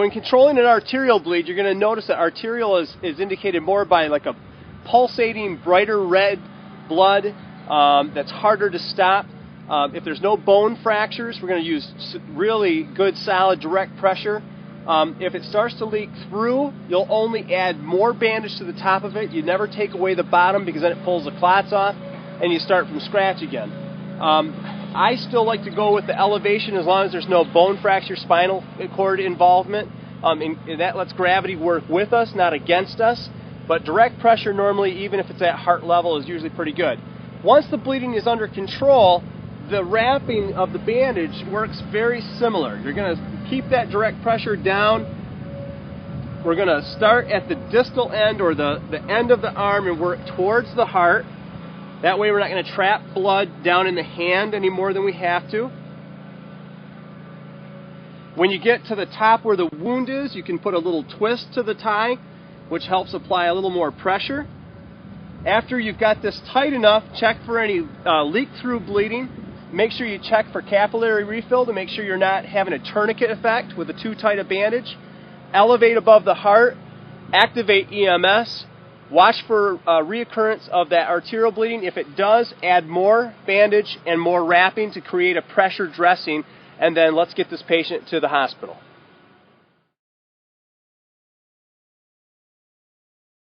when controlling an arterial bleed, you're going to notice that arterial is indicated more by like a pulsating, brighter red blood that's harder to stop. If there's no bone fractures, we're going to use really good, solid, direct pressure. If it starts to leak through, you'll only add more bandage to the top of it. You never take away the bottom because then it pulls the clots off and you start from scratch again. I still like to go with the elevation as long as there's no bone fracture, spinal cord involvement. And that lets gravity work with us, not against us. But direct pressure normally, even if it's at heart level, is usually pretty good. Once the bleeding is under control, the wrapping of the bandage works very similar. You're going to keep that direct pressure down. We're going to start at the distal end or the end of the arm and work towards the heart. That way we're not going to trap blood down in the hand any more than we have to. When you get to the top where the wound is, you can put a little twist to the tie, which helps apply a little more pressure. After you've got this tight enough, check for any leak-through bleeding. Make sure you check for capillary refill to make sure you're not having a tourniquet effect with a too tight a bandage. Elevate above the heart, activate EMS, watch for reoccurrence of that arterial bleeding. If it does, add more bandage and more wrapping to create a pressure dressing, and then let's get this patient to the hospital.